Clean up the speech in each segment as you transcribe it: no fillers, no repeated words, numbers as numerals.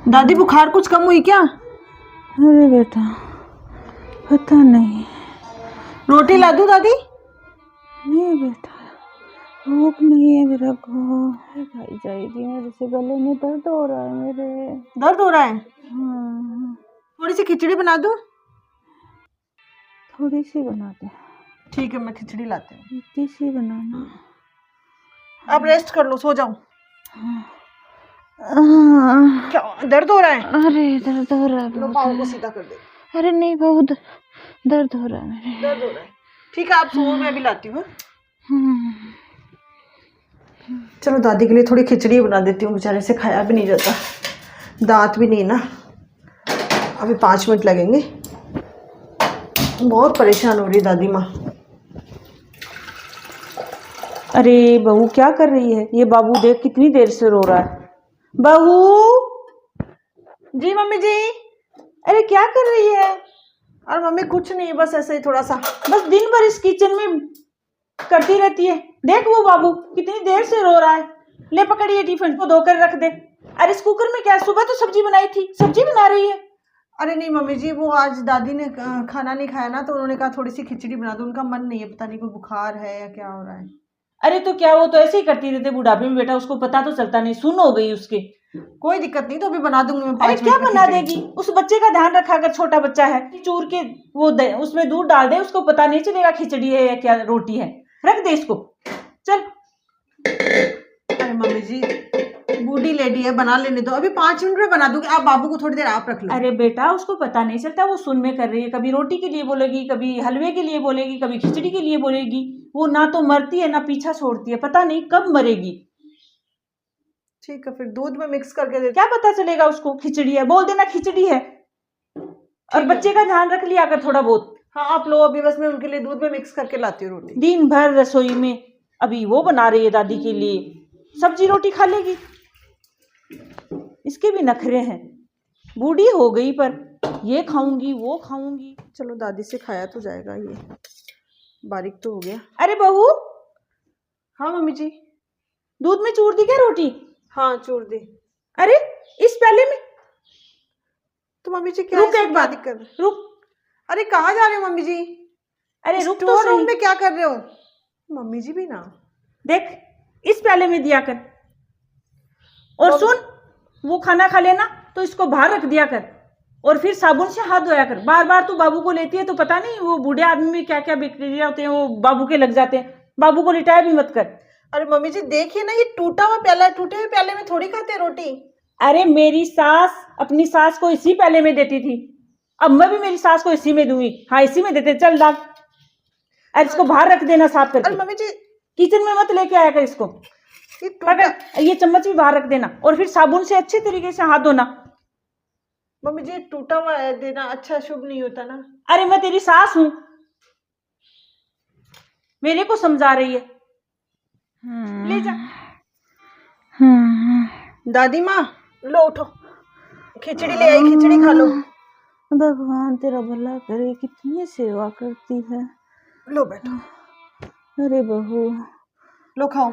दादी बुखार कुछ कम हुई क्या? अरे बेटा पता नहीं। रोटी ला दूं दादी? नहीं बेटा भूख नहीं है मेरा को। खाई जाएगी। मेरे से गले में दर्द हो रहा है मेरे। दर्द हो रहा है? हाँ थोड़ी सी खिचड़ी बना दूं? थोड़ी सी बना दे। ठीक है मैं खिचड़ी लाती हूँ। इतनी सी बनाना। आप रेस्ट कर लो, सो जाओ। हाँ। क्या दर्द हो रहा है? अरे दर्द हो रहा है लो बहुत। पाँव को सीधा कर दे। अरे नहीं बहुत दर्द हो रहा है मेरे। दर्द हो रहा है? ठीक है आप सो, मैं भी लाती हूँ। चलो दादी के लिए थोड़ी खिचड़ी बना देती हूँ, बेचारे से खाया भी नहीं जाता, दांत भी नहीं ना। अभी 5 मिनट लगेंगे। बहुत परेशान हो रही दादी माँ। अरे बहू क्या कर रही है? ये बाबू देख कितनी देर से रो रहा है। बहू। जी मम्मी जी। अरे क्या कर रही है? और मम्मी कुछ नहीं, बस ऐसे ही थोड़ा सा। बस दिन भर इस किचन में करती रहती है। देख वो बाबू कितनी देर से रो रहा है। ले पकड़िए टिफिन को धोकर रख दे। अरे इस कुकर में क्या, सुबह तो सब्जी बनाई थी, सब्जी बना रही है। अरे नहीं मम्मी जी, वो आज दादी ने खाना नहीं खाया ना, तो उन्होंने कहा थोड़ी सी खिचड़ी बना दो। उनका मन नहीं है, पता नहीं कोई बुखार है या क्या हो रहा है। अरे तो क्या, वो तो ऐसे ही करती रहती बुढ़ापे में बेटा, उसको पता तो चलता नहीं, सुन हो गई उसकी। कोई दिक्कत नहीं, तो अभी बना दूंगी मैं। अरे 5 क्या मिनट में बना खिचड़ी। देगी? उस बच्चे का ध्यान रखा कर, छोटा बच्चा है। चूर के वो उसमें दूध डाल दे, उसको पता नहीं चलेगा खिचड़ी है या क्या रोटी है। रख दे इसको, चल। अरे मम्मी जी बूढ़ी लेडी है, बना लेने दो, अभी 5 मिनट में बना दूंगी। आप बाबू को थोड़ी देर आप रख लो। अरे बेटा उसको पता नहीं चलता, वो सुन में कर रही है, कभी रोटी के लिए बोलेगी, कभी हलवे के लिए बोलेगी, कभी खिचड़ी के लिए बोलेगी। वो ना तो मरती है ना पीछा छोड़ती है, पता नहीं कब मरेगी। ठीक है फिर दूध में मिक्स करके दे। क्या पता चलेगा उसको खिचड़ी है, बोल देना खिचड़ी है। और बच्चे का ध्यान रख लिया कर थोड़ा बहुत। हाँ आप लो, अभी बस मैं उनके लिए दूध में मिक्स करके लाती हूँ रोटी। दिन भर रसोई में अभी वो बना रही है दादी के लिए, सब्जी रोटी खा लेगी। इसके भी नखरे हैं, बूढ़ी हो गई पर ये खाऊंगी वो खाऊंगी। चलो दादी से खाया तो जाएगा, ये बारीक तो हो गया। अरे बहू। हाँ मम्मी जी। दूध में चूर दी क्या रोटी? हाँ चूर दी। अरे इस प्याले में? तो मम्मी जी क्या रुक एक क्या बात, दिक्कत? रुक। अरे कहाँ जा रहे हो मम्मी जी? अरे रुक तो स्टोर रूम सही। में क्या कर रहे हो? मम्मी जी भी ना। देख इस प्याले में दिया कर। और सुन, वो खाना खा लेना तो इसको बाहर रख दिया कर, और फिर साबुन से हाथ धोया कर। बार बार तू बाबू को लेती है तो पता नहीं वो बूढ़े आदमी में क्या क्या बैक्टीरिया होते हैं, वो बाबू के लग जाते हैं। बाबू को लिटाया भी मत कर। अरे मम्मी जी देखिए ना, ये टूटा हुआ प्याला है, टूटे हुए प्याले में थोड़ी खाते हैं रोटी। अरे मेरी सास अपनी सास को इसी प्याले में देती थी, अब मैं भी मेरी सास को इसी में दूंगी। हाँ इसी में देते, चल दाग। अरे इसको बाहर रख देना साफ करके। अरे मम्मी जी किचन में मत लेके आया कर इसको। पकड़, ये चम्मच भी बाहर रख देना, और फिर साबुन से अच्छे तरीके से हाथ धोना। मम्मी जी टूटा हुआ है देना अच्छा शुभ नहीं होता ना। अरे मैं तेरी सास हूं, मेरे को समझा रही है। ले जा। दादी माँ लो उठो, खिचड़ी ले आई, खिचड़ी खा लो। भगवान तेरा भला करे, कितनी सेवा करती है। लो बैठो। अरे बहू लो खाओ।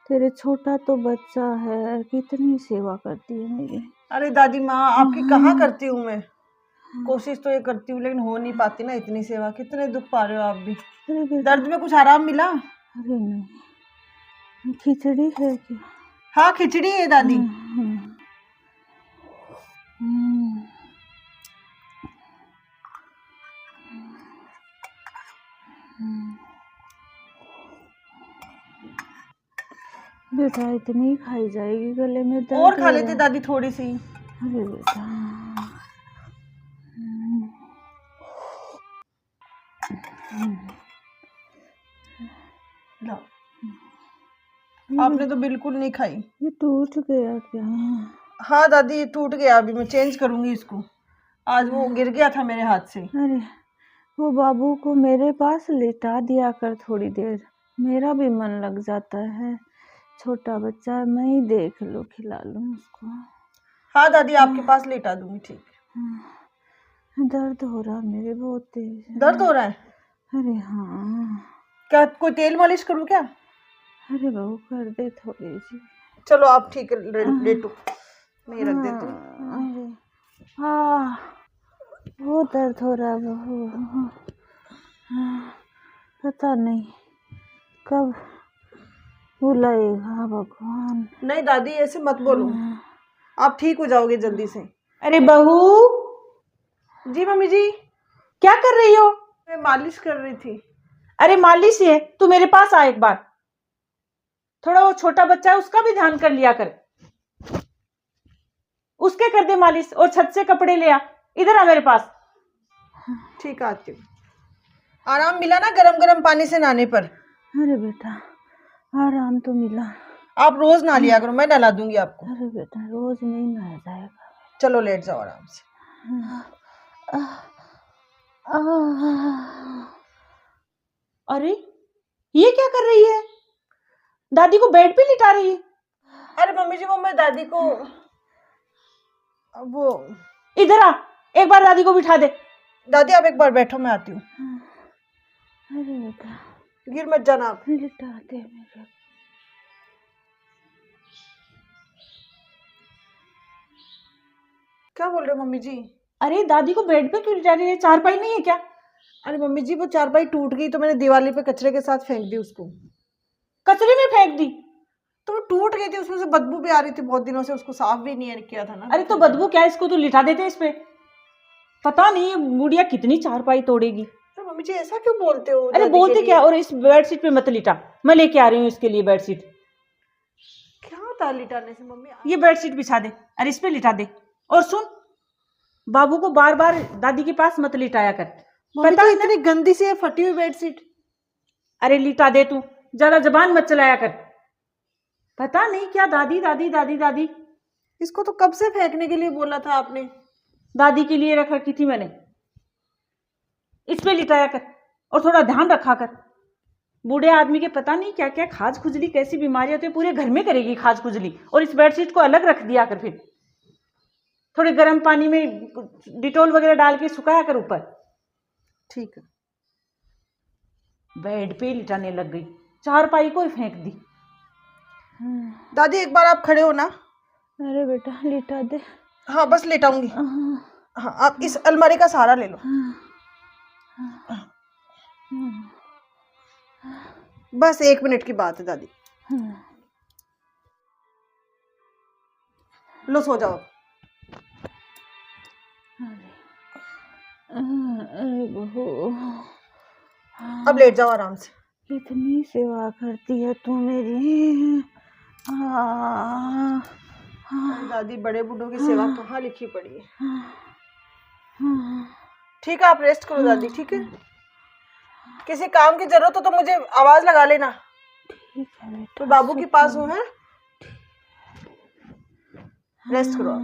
तेरे छोटा तो बच्चा है, कितनी सेवा करती है मेरी। अरे दादी माँ आपकी कहाँ करती हूँ मैं, कोशिश तो ये करती हूँ लेकिन हो नहीं पाती ना इतनी सेवा। कितने दुख पा रहे हो आप भी। दर्द में कुछ आराम मिला? अरे नहीं, खिचड़ी है क्या? हाँ खिचड़ी है दादी। बेटा इतनी खाई जाएगी, गले में दर्द और खा लेते दादी थोड़ी सी। अरे बेटा लो, आपने तो बिल्कुल नहीं खाई। ये टूट गया क्या? हाँ दादी ये टूट गया, अभी मैं चेंज करूंगी इसको। आज वो गिर गया था मेरे हाथ से। अरे वो बाबू को मेरे पास लेटा दिया कर थोड़ी देर, मेरा भी मन लग जाता है। छोटा बच्चा है, मैं ही देख लूँ, खिला लूँ उसको। हाँ दादी आपके पास लेटा दूंगी। ठीक है। दर्द हो रहा मेरे बहुत तेज। दर्द हो रहा है? अरे हाँ। क्या कोई तेल मालिश करूँ क्या? अरे बहू कर दे थोड़ी सी। चलो आप ठीक है, लेटो, मैं ये रख देती हूँ। अरे हाँ, वो दर्द हो रहा है बहू। पता नहीं कब बुलाएगा भगवान। नहीं दादी ऐसे मत बोलो, आप ठीक हो जाओगे जल्दी से। अरे बहू, जी मम्मी जी। क्या कर रही हो? मैं मालिश कर रही थी। अरे मालिश है, तू मेरे पास आ एक बार। थोड़ा वो छोटा बच्चा है उसका भी ध्यान कर लिया कर, उसके कर दे मालिश। और छत से कपड़े ले आ, इधर आ मेरे पास। ठीक है आती हूँ। आराम मिला ना गरम गरम पानी से नहाने पर? अरे बेटा आराम तो मिला। आप रोज नहा लिया करो, मैं नहला दूंगी आपको। अरे बेटा रोज नहीं नहाया जाएगा। चलो लेट जाओ आराम से। अरे ये क्या कर रही है? दादी को बेड पे लिटा रही है। अरे मम्मी जी वो मैं दादी को वो इधर आ, एक बार दादी को बिठा दे। दादी आप एक बार बैठो, मैं आती हूँ। अरे बेटा गिर मत जाना आप। लिटा दे मेरे। क्या बोल रहे हो मम्मी जी? अरे दादी को बेड पे क्यों लिटा रही है? चारपाई नहीं है क्या? अरे मम्मी जी वो चारपाई टूट गई तो मैंने दिवाली पे कचरे के साथ फेंक दी उसको। कचरे में फेंक दी? तो वो टूट गई थी, उसमें से बदबू भी आ रही थी बहुत दिनों से, उसको साफ भी नहीं किया था ना। अरे तो बदबू क्या, इसको तो लिटा देते इस पे। पता नहीं ये गुड़िया कितनी चारपाई तोड़ेगी। तो मम्मी जी ऐसा क्यों बोलते हो? अरे बोलते क्या, और इस बेडशीट पे मत लिटा, मैं लेके आ रही हूँ इसके लिए बेडशीट। क्या होता है लिटाने से मम्मी? ये बेडशीट बिछा दे और इस पे लिटा दे। और सुन, बाबू को बार बार दादी के पास मत लिटाया कर। पता है इतनी गंदी सी है फटी हुई बेडशीट। अरे लिटा दे तू, ज्यादा जबान मत चलाया कर। पता नहीं क्या दादी दादी दादी दादी। इसको तो कब से फेंकने के लिए बोला था आपने? दादी के लिए रख रखी थी मैंने। इस पे लिटाया कर और थोड़ा ध्यान रखा कर। बूढ़े आदमी के पता नहीं क्या क्या खाज खुजली कैसी बीमारियां होती है, पूरे घर में करेगी खाज खुजली। और इस बेडशीट को अलग रख दिया कर, फिर थोड़े गर्म पानी में डिटॉल वगैरह डाल के सुखाया कर ऊपर। ठीक है। बेड पे लिटाने लग गई, चारपाई को ही फेंक दी। दादी एक बार आप खड़े हो ना? अरे बेटा लिटा दे। हाँ बस लेटाऊंगी। हाँ आप इस अलमारी का सहारा ले लो। बस 1 मिनट की बात है दादी। लो सो जाओ। अरे बहू अब लेट जाओ आराम से। कितनी सेवा करती है तू मेरी। दादी बड़े बूढ़ों की सेवा कहाँ लिखी पड़ी है? ठीक है आप रेस्ट करो दादी, ठीक है? किसी काम की जरूरत हो तो मुझे आवाज लगा लेना। ठीक है बेटा, तो बाबू के पास हूँ है। रेस्ट करो,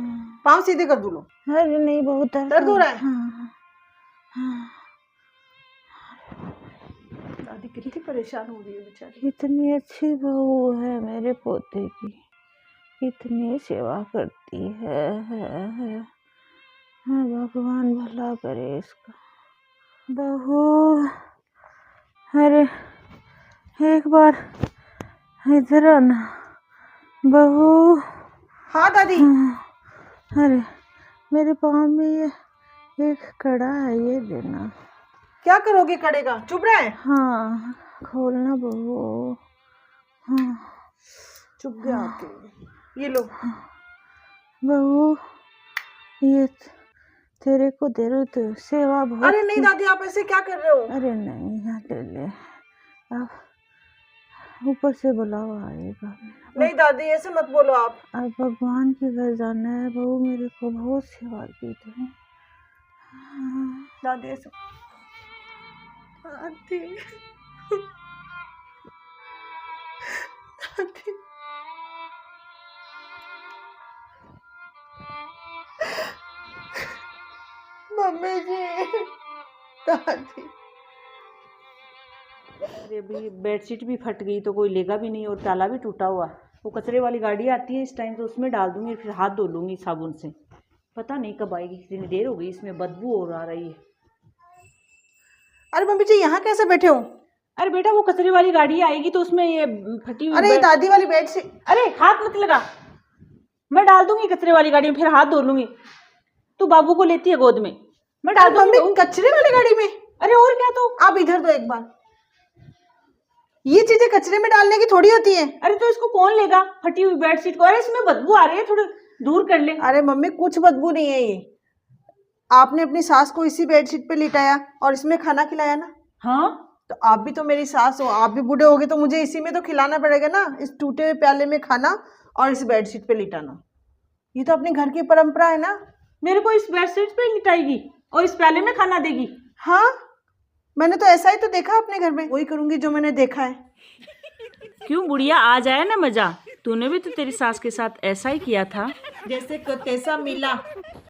पाँव सीधे कर दो लो। अरे नहीं बहुत दर्द हो रहा है। दादी कितनी परेशान हो रही है बेचारी। कितनी अच्छी बहू है मेरे पोते की, कितनी सेवा करती है। हाँ भगवान भला करे इसका। बहू अरे एक बार इधर आना बहू। हाँ दादी। अरे मेरे पाँव में ये एक कड़ा है, ये देना। क्या करोगे कड़े का? चुप रहे? हाँ खोलना बहू। हाँ चुप गया आपके। ये लो बहू, ये तेरे को दे रही तो सेवा बहुत। अरे नहीं दादी आप ऐसे क्या कर रहे हो? अरे नहीं यहाँ ले ले, अब ऊपर से बुलावा आएगा। नहीं दादी ऐसे मत बोलो आप। अब भगवान के घर जाना है बहू, मेरे को बहुत सेवा की तुमने। दादी ऐसे दादी दादी मम्मी जी दादी। अरे अभी बेडशीट भी फट गई तो कोई लेगा भी नहीं, और ताला भी टूटा हुआ। वो कचरे वाली गाड़ी आती है इस टाइम तो उसमें डाल दूंगी, फिर हाथ धो लूंगी साबुन से। पता नहीं कब आएगी, कितनी देर हो गई, इसमें बदबू और आ रही है। अरे मम्मी जी यहाँ कैसे बैठे हो? अरे बेटा वो कचरे वाली गाड़ी आएगी तो उसमें ये फटी हुई अरे ये दादी वाली बेडशीट। अरे हाथ मत लगा, मैं डाल दूंगी कचरे वाली गाड़ी में, फिर हाथ धो लूंगी। तू बाबू को लेती है गोद में, मैं डाल दूंगी। मम्मी कचरे वाली गाड़ी में? अरे और क्या, तो आप इधर दो एक बार, ये चीजें कचरे में डालने की थोड़ी होती है। अरे तो इसको कौन लेगा फटी हुई बेडशीट को? अरे इसमें बदबू आ रही है, थोड़ी दूर कर ले। अरे मम्मी कुछ बदबू नहीं है ये, आपने अपनी सास को इसी बेडशीट पे लिटाया और इसमें खाना खिलाया ना। हाँ तो आप भी तो मेरी सास हो, आप भी बूढ़े होगे तो मुझे इसी में तो खिलाना पड़ेगा ना, इस टूटे हुए प्याले में खाना और इस बेडशीट पे लिटाना। ये तो अपने घर की परंपरा है ना। मेरे को इस बेडशीट पे लिटाएगी और इस प्याले में खाना देगी? हाँ मैंने तो ऐसा ही तो देखा अपने घर में, वही करूंगी जो मैंने देखा है। क्यों बुढ़िया, आ जाए ना मजा, तूने भी तो तेरी सास के साथ ऐसा ही किया था। जैसे को तैसा मिला।